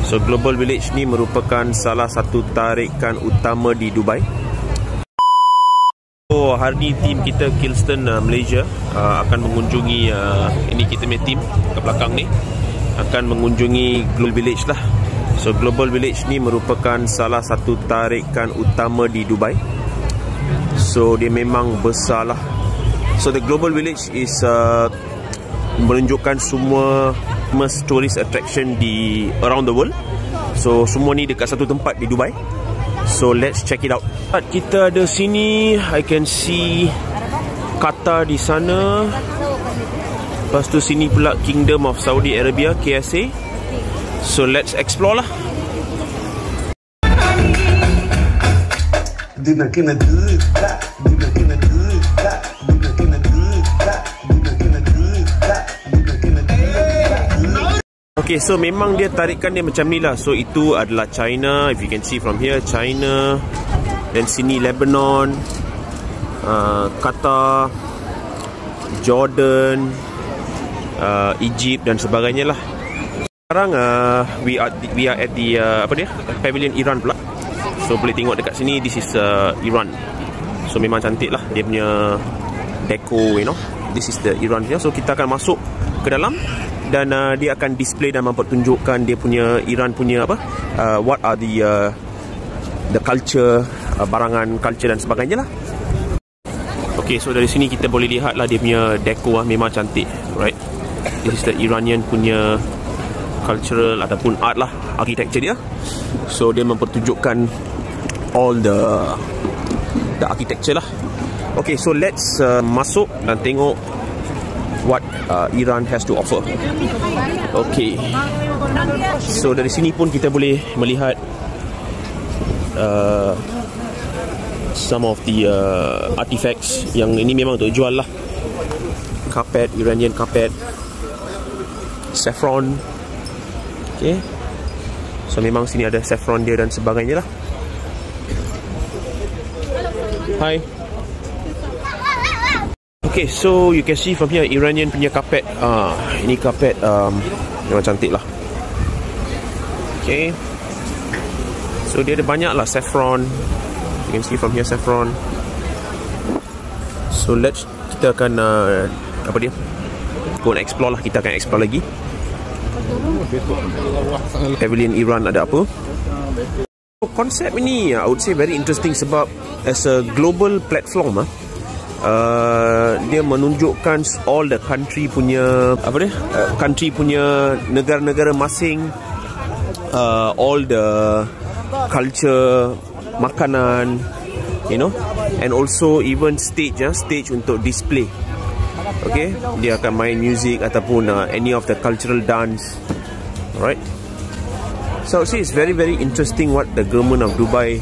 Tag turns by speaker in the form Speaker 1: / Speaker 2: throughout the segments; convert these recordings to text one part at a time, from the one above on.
Speaker 1: So Global Village ni merupakan salah satu tarikan utama di Dubai. So hari ni tim kita Kilston Malaysia akan mengunjungi ini kita punya tim ke belakang ni akan mengunjungi Global Village lah. So Global Village ni merupakan salah satu tarikan utama di Dubai. So dia memang besar lah. So the Global Village is menunjukkan semua tourist attraction di around the world. So semua ni dekat satu tempat di Dubai. So let's check it out. Kita ada sini, I can see Qatar di sana. Lepas tu sini pula Kingdom of Saudi Arabia, KSA. So let's explore lah. Okay, so memang dia tarikan dia macam ni lah. So itu adalah China, if you can see from here, China. Dan sini Lebanon, Qatar, Jordan, Egypt dan sebagainya lah. Sekarang we are at the Pavilion Iran pula. So boleh tengok dekat sini, this is Iran. So memang cantik lah dia punya deco, you know. This is the Iran here. So kita akan masuk ke dalam dan dia akan display dan mempertunjukkan dia punya Iran punya what are the culture, barangan culture dan sebagainya lah. Okay, so dari sini kita boleh lihat lah dia punya deco memang cantik, right? This is the Iranian punya cultural ataupun art lah, architecture dia. So dia mempertunjukkan all the architecture lah. Okay, so let's masuk dan tengok what Iran has to offer. Okay, so dari sini pun kita boleh melihat some of the artifacts yang ini memang untuk jual lah. Carpet, Iranian carpet, saffron. Okay, so memang sini ada saffron dia dan sebagainya lah. Hi. Okay, so you can see from here Iranian punya carpet. Ini carpet memang cantik lah. Okay, so dia ada banyak lah saffron. You can see from here saffron. So kita akan go and explore lah. Kita akan explore lagi Pavilion Iran ada apa. Konsep ini I would say very interesting sebab as a global platform dia menunjukkan all the country punya country punya negara-negara masing, all the culture, makanan, you know, and also even stage untuk display. Okay, dia akan main music ataupun any of the cultural dance. Alright, so I would say it's very very interesting what the government of Dubai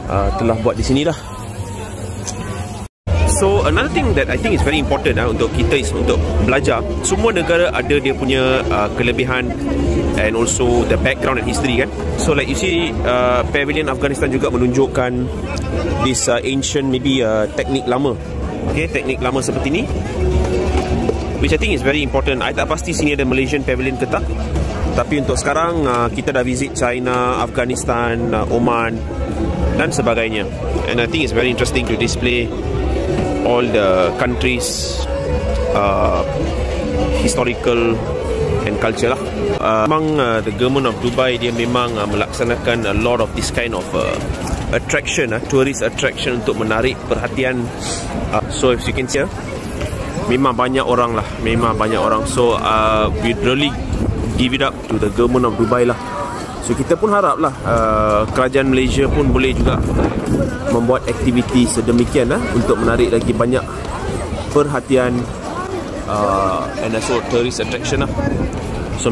Speaker 1: telah buat di sini lah. So another thing that I think is very important untuk kita is untuk belajar. Semua negara ada dia punya kelebihan and also the background and history kan. So like you see Pavilion Afghanistan juga menunjukkan this ancient maybe teknik lama. Okay, teknik lama seperti ni, which I think is very important. I tak pasti sini ada Malaysian Pavilion ke tak, tapi untuk sekarang kita dah visit China, Afghanistan, Oman dan sebagainya. And I think it's very interesting to display all the countries historical and culture lah. Memang the government of Dubai dia memang melaksanakan a lot of this kind of attraction, tourist attraction untuk menarik perhatian. So if you can see, memang banyak orang lah, memang banyak orang. So we really give it up to the government of Dubai lah. So kita pun harap lah kerajaan Malaysia pun boleh juga membuat aktiviti sedemikian untuk menarik lagi banyak perhatian and also tourist attraction lah. So